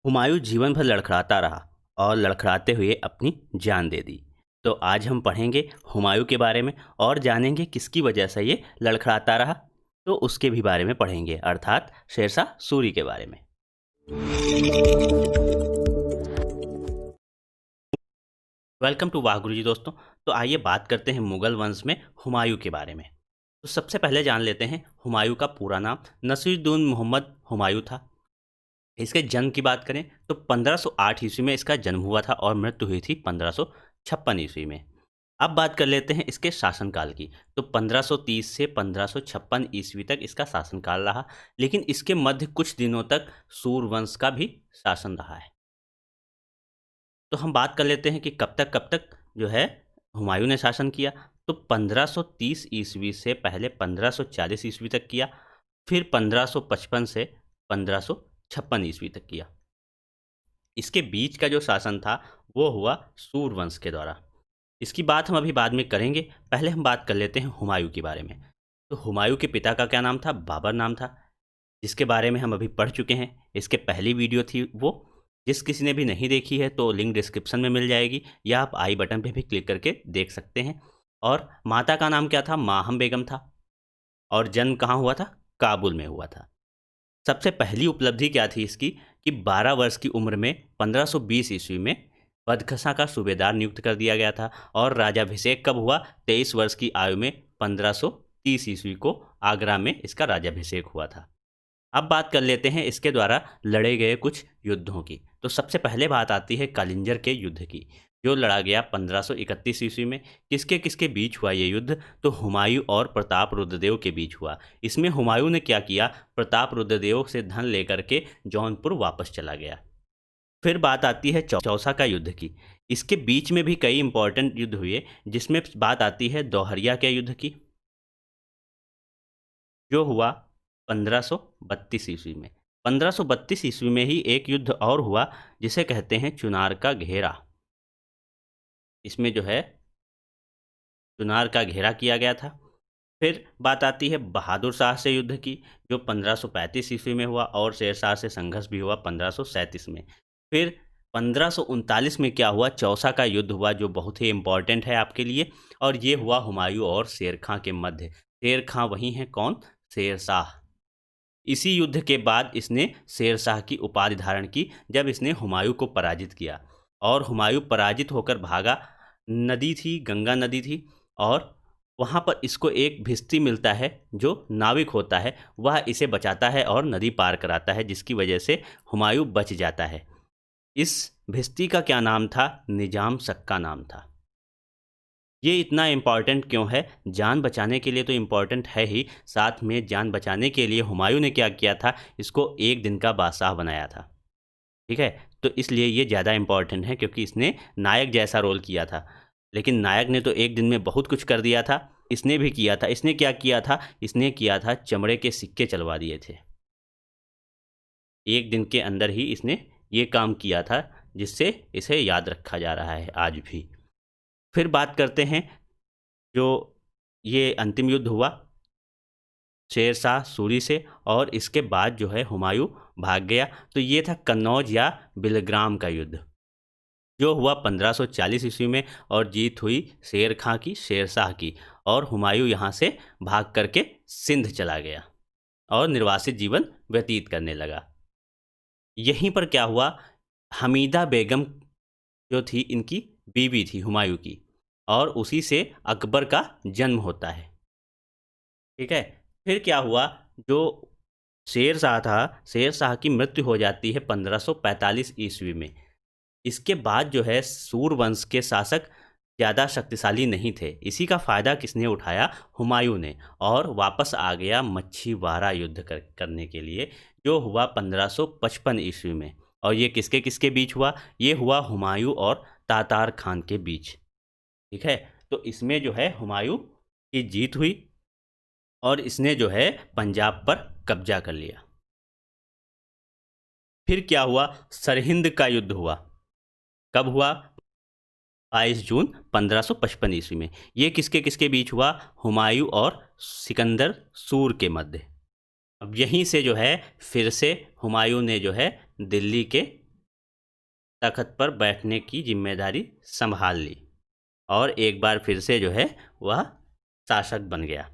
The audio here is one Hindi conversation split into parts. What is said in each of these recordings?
हुमायूं जीवन भर लड़खड़ाता रहा और लड़खड़ाते हुए अपनी जान दे दी। तो आज हम पढ़ेंगे हुमायूं के बारे में और जानेंगे किसकी वजह से ये लड़खड़ाता रहा। तो उसके भी बारे में पढ़ेंगे, अर्थात शेरशाह सूरी के बारे में। वेलकम टू वाह गुरुजी दोस्तों। तो आइए बात करते हैं मुगल वंश में हुमायूं के बारे में। तो सबसे पहले जान लेते हैं हुमायूं का पूरा नाम नसीरुद्दीन मोहम्मद हुमायूं था। इसके जन्म की बात करें तो 1508 ईस्वी में इसका जन्म हुआ था और मृत्यु हुई थी 1556 ईस्वी में। अब बात कर लेते हैं इसके शासनकाल की। तो 1530 से 1556 ईस्वी तक इसका शासनकाल रहा, लेकिन इसके मध्य कुछ दिनों तक सूरवंश का भी शासन रहा है। तो हम बात कर लेते हैं कि कब तक जो है हुमायूं ने शासन किया। तो 1530 ईस्वी से पहले 1540 ईस्वी तक किया, फिर 1555 से 1556 ईस्वी तक किया। इसके बीच का जो शासन था वो हुआ सूरवंश के द्वारा। इसकी बात हम अभी बाद में करेंगे, पहले हम बात कर लेते हैं हुमायूं के बारे में। तो हुमायूं के पिता का क्या नाम था? बाबर नाम था, जिसके बारे में हम अभी पढ़ चुके हैं। इसके पहली वीडियो थी वो, जिस किसी ने भी नहीं देखी है तो लिंक डिस्क्रिप्शन में मिल जाएगी, या आप आई बटन पे भी क्लिक करके देख सकते हैं। और माता का नाम क्या था? माहम बेगम था। और जन्म कहाँ हुआ था? काबुल में हुआ था। सबसे पहली उपलब्धि क्या थी इसकी कि 12 वर्ष की उम्र में 1520 ईस्वी में बदखसा का सूबेदार नियुक्त कर दिया गया था। और राजाभिषेक कब हुआ? 23 वर्ष की आयु में 1530 ईस्वी को आगरा में इसका राजाभिषेक हुआ था। अब बात कर लेते हैं इसके द्वारा लड़े गए कुछ युद्धों की। तो सबसे पहले बात आती है कालिंजर के युद्ध की, जो लड़ा गया 1531 ईस्वी में। किसके किसके बीच हुआ ये युद्ध? तो हुमायूं और प्रताप रुद्रदेव के बीच हुआ। इसमें हुमायूं ने क्या किया? प्रताप रुद्रदेव से धन लेकर के जौनपुर वापस चला गया। फिर बात आती है चौसा का युद्ध की। इसके बीच में भी कई इंपॉर्टेंट युद्ध हुए, जिसमें बात आती है दोहरिया के युद्ध की, जो हुआ 1532 ईस्वी में। 1532 ईस्वी में ही एक युद्ध और हुआ, जिसे कहते हैं चुनार का घेरा। इसमें जो है चुनार का घेरा किया गया था। फिर बात आती है बहादुर शाह से युद्ध की, जो 1535 ईस्वी में हुआ, और शेरशाह से संघर्ष भी हुआ 1537 में। फिर 1539 में क्या हुआ? चौसा का युद्ध हुआ, जो बहुत ही इम्पॉर्टेंट है आपके लिए, और ये हुआ हुमायूं और शेर खां के मध्य। शेर खां वही हैं, कौन? शेरशाह। इसी युद्ध के बाद इसने शेरशाह की उपाधि धारण की, जब इसने हुमायूं को पराजित किया। और हुमायूं पराजित होकर भागा। नदी थी, गंगा नदी थी, और वहाँ पर इसको एक भिस्ती मिलता है, जो नाविक होता है, वह इसे बचाता है और नदी पार कराता है, जिसकी वजह से हुमायूं बच जाता है। इस भिस्ती का क्या नाम था? निजाम सक्का नाम था। ये इतना इम्पॉर्टेंट क्यों है? जान बचाने के लिए तो इम्पॉर्टेंट है ही, साथ में जान बचाने के लिए हुमायूं ने क्या किया था? इसको एक दिन का बादशाह बनाया था। ठीक है, तो इसलिए ये ज़्यादा इम्पॉर्टेंट है, क्योंकि इसने नायक जैसा रोल किया था। लेकिन नायक ने तो एक दिन में बहुत कुछ कर दिया था, इसने भी किया था। इसने क्या किया था? इसने किया था चमड़े के सिक्के चलवा दिए थे। एक दिन के अंदर ही इसने ये काम किया था, जिससे इसे याद रखा जा रहा है आज भी। फिर बात करते हैं जो ये अंतिम युद्ध हुआ शेरशाह सूरी से, और इसके बाद जो है हुमायूं भाग गया। तो ये था कन्नौज या बिलग्राम का युद्ध, जो हुआ 1540 ईस्वी में, और जीत हुई शेर खां की, शेरशाह की। और हुमायूं यहाँ से भाग करके सिंध चला गया और निर्वासित जीवन व्यतीत करने लगा। यहीं पर क्या हुआ? हमीदा बेगम जो थी, इनकी बीवी थी हुमायूं की, और उसी से अकबर का जन्म होता है। ठीक है, फिर क्या हुआ? जो शेर शाह था, शेर शाह की मृत्यु हो जाती है 1545 ईस्वी में। इसके बाद जो है सूरवंश के शासक ज़्यादा शक्तिशाली नहीं थे। इसी का फ़ायदा किसने उठाया? हुमायूं ने, और वापस आ गया मच्छीवाड़ा युद्ध करने के लिए, जो हुआ 1555 ईस्वी में। और ये किसके किसके बीच हुआ? ये हुआ हुमायूं और तातार खान के बीच। ठीक है, तो इसमें जो है हुमायूं की जीत हुई, और इसने जो है पंजाब पर कब्जा कर लिया। फिर क्या हुआ? सरहिंद का युद्ध हुआ। कब हुआ? 22 जून 1555 ईस्वी में। ये किसके किसके बीच हुआ? हुमायूं और सिकंदर सूर के मध्य। अब यहीं से जो है फिर से हुमायूं ने जो है दिल्ली के तख्त पर बैठने की जिम्मेदारी संभाल ली और एक बार फिर से जो है वह शासक बन गया।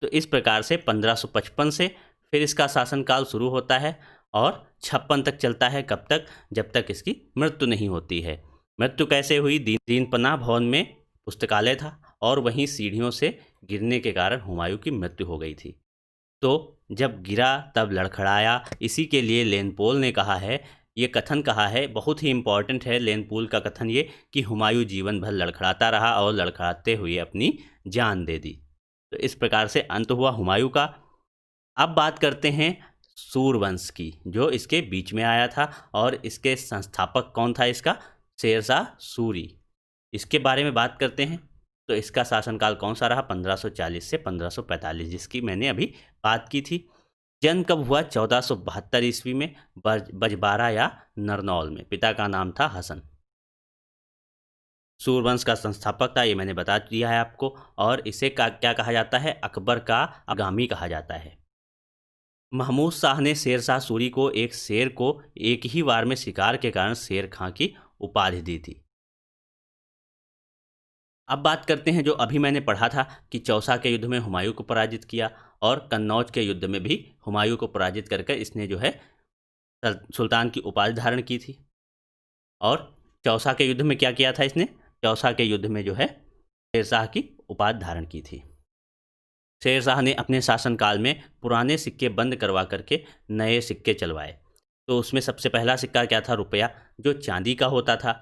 तो इस प्रकार से 1555 से फिर इसका शासनकाल शुरू होता है और 56 तक चलता है। कब तक? जब तक इसकी मृत्यु नहीं होती है। मृत्यु कैसे हुई? दीन पनाह भवन में पुस्तकालय था और वहीं सीढ़ियों से गिरने के कारण हुमायूं की मृत्यु हो गई थी। तो जब गिरा तब लड़खड़ाया, इसी के लिए लेनपोल ने कहा है, ये कथन कहा है, बहुत ही इम्पॉर्टेंट है लेनपोल का कथन ये, कि हुमायूं जीवन भर लड़खड़ाता रहा और लड़खड़ाते हुए अपनी जान दे दी। तो इस प्रकार से अंत हुआ हुमायूं का। अब बात करते हैं सूरवंश की, जो इसके बीच में आया था और इसके संस्थापक कौन था इसका? शेरशाह सूरी। इसके बारे में बात करते हैं। तो इसका शासनकाल कौन सा रहा? 1540 से 1545, जिसकी मैंने अभी बात की थी। जन्म कब हुआ? 1472 ईस्वी में बजबारा या नरनौल में। पिता का नाम था हसन। सूरवंश का संस्थापक था, ये मैंने बता दिया है आपको। और इसे क्या कहा जाता है? अकबर का आगामी कहा जाता है। महमूद शाह ने शेरशाह सूरी को एक शेर को एक ही वार में शिकार के कारण शेर खां की उपाधि दी थी। अब बात करते हैं जो अभी मैंने पढ़ा था कि चौसा के युद्ध में हुमायूं को पराजित किया और कन्नौज के युद्ध में भी हुमायूं को पराजित करके इसने जो है सुल्तान की उपाधि धारण की थी। और चौसा के युद्ध में क्या किया था इसने? चौसा के युद्ध में जो है शेरशाह की उपाधि धारण की थी। शेरशाह ने अपने शासनकाल में पुराने सिक्के बंद करवा करके नए सिक्के चलवाए। तो उसमें सबसे पहला सिक्का क्या था? रुपया, जो चांदी का होता था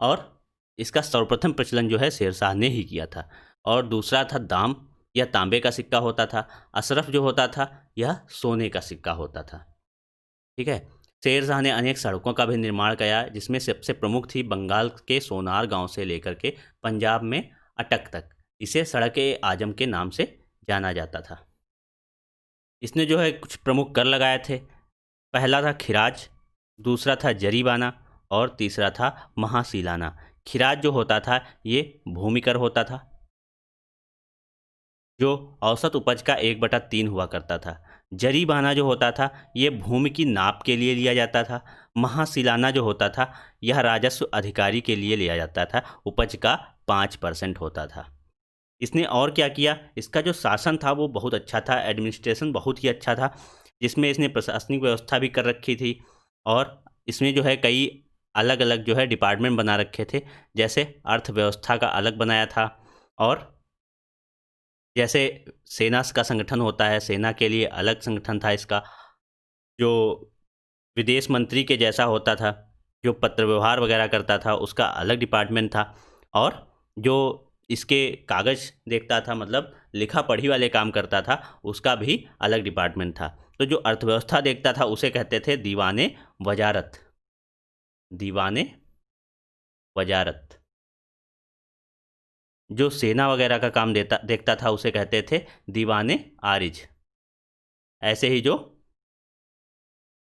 और इसका सर्वप्रथम प्रचलन जो है शेरशाह ने ही किया था। और दूसरा था दाम, यह तांबे का सिक्का होता था। अशरफ जो होता था यह सोने का सिक्का होता था। ठीक है। शेरशाह ने अनेक सड़कों का भी निर्माण किया, जिसमें सबसे प्रमुख थी बंगाल के सोनार गांव से लेकर के पंजाब में अटक तक। इसे सड़क-ए-आजम के नाम से जाना जाता था। इसने जो है कुछ प्रमुख कर लगाए थे। पहला था खिराज, दूसरा था जरीबाना और तीसरा था महासीलाना। खिराज जो होता था ये भूमि कर होता था, जो औसत उपज का 1/3 हुआ करता था। जरीबाना जो होता था ये भूमि की नाप के लिए लिया जाता था। महासीलाना जो होता था यह राजस्व अधिकारी के लिए लिया जाता था, उपज का 5% होता था। इसने और क्या किया? इसका जो शासन था वो बहुत अच्छा था, एडमिनिस्ट्रेशन बहुत ही अच्छा था, जिसमें इसने प्रशासनिक व्यवस्था भी कर रखी थी। और इसमें जो है कई अलग अलग जो है डिपार्टमेंट बना रखे थे, जैसे अर्थव्यवस्था का अलग बनाया था। और जैसे सेना का संगठन होता है, सेना के लिए अलग संगठन था इसका, जो विदेश मंत्री के जैसा होता था, जो पत्र व्यवहार वगैरह करता था उसका अलग डिपार्टमेंट था। और जो इसके कागज़ देखता था, मतलब लिखा पढ़ी वाले काम करता था, उसका भी अलग डिपार्टमेंट था। तो जो अर्थव्यवस्था देखता था उसे कहते थे दीवाने वजारत। दीवाने वजारत। जो सेना वगैरह का काम देखता था उसे कहते थे दीवाने आरिज। ऐसे ही जो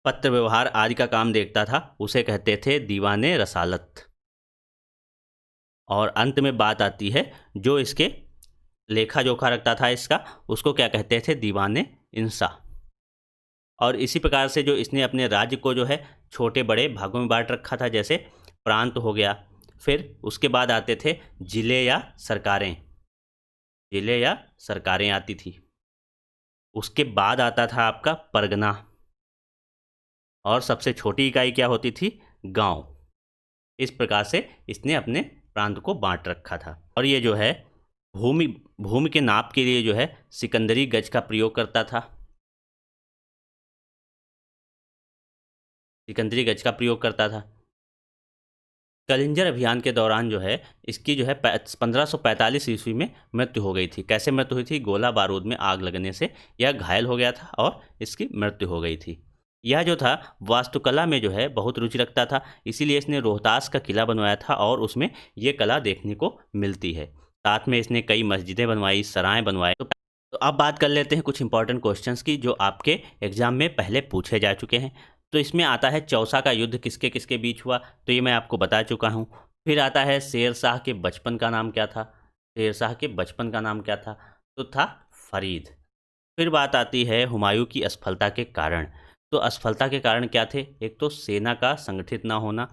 पत्र व्यवहार आदि का काम देखता था उसे कहते थे दीवाने रसालत। और अंत में बात आती है जो इसके लेखा जोखा रखता था इसका, उसको क्या कहते थे? दीवाने इंसा। और इसी प्रकार से जो इसने अपने राज्य को जो है छोटे बड़े भागों में बांट रखा था, जैसे प्रांत हो गया। फिर उसके बाद आते थे जिले या सरकारें। जिले या सरकारें आती थी। उसके बाद आता था आपका परगना। और सबसे छोटी इकाई क्या होती थी? गांव। इस प्रकार से इसने अपने प्रांत को बांट रखा था। और ये जो है भूमि भूमि के नाप के लिए जो है सिकंदरी गज का प्रयोग करता था। सिकंदरी गज का प्रयोग करता था। कलिंजर अभियान के दौरान जो है इसकी जो है 1545 ईस्वी में मृत्यु हो गई थी। कैसे मृत्यु हुई थी? गोला बारूद में आग लगने से यह घायल हो गया था और इसकी मृत्यु हो गई थी। यह जो था वास्तुकला में जो है बहुत रुचि रखता था, इसीलिए इसने रोहतास का किला बनवाया था और उसमें ये कला देखने को मिलती है। साथ में इसने कई मस्जिदें बनवाई, सराय बनवाए। तो अब बात कर लेते हैं कुछ इंपॉर्टेंट क्वेश्चंस की, जो आपके एग्जाम में पहले पूछे जा चुके हैं। तो इसमें आता है चौसा का युद्ध किसके किसके बीच हुआ, तो ये मैं आपको बता चुका हूँ। फिर आता है शेरशाह के बचपन का नाम क्या था? शेरशाह के बचपन का नाम क्या था? तो था फरीद। फिर बात आती है हुमायूं की असफलता के कारण। तो असफलता के कारण क्या थे? एक तो सेना का संगठित ना होना,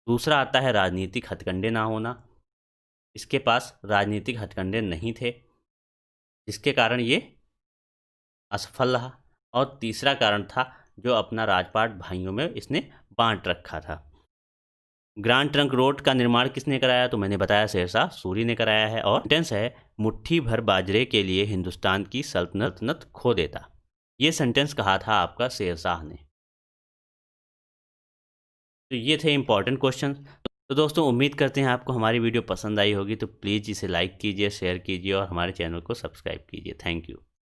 दूसरा आता है राजनीतिक हथकंडे ना होना, इसके पास राजनीतिक हथकंडे नहीं थे, जिसके कारण ये असफल रहा। और तीसरा कारण था जो अपना राजपाट भाइयों में इसने बांट रखा था। ग्रांड ट्रंक रोड का निर्माण किसने कराया? तो मैंने बताया शेरशाह सूरी ने कराया है। और सेंटेंस है मुट्ठी भर बाजरे के लिए हिंदुस्तान की सल्तनत खो देता। ये सेंटेंस कहा था आपका शेरशाह ने। तो ये थे इंपॉर्टेंट क्वेश्चन। तो दोस्तों उम्मीद करते हैं आपको हमारी वीडियो पसंद आई होगी, तो प्लीज़ इसे लाइक कीजिए, शेयर कीजिए और हमारे चैनल को सब्सक्राइब कीजिए। Thank you.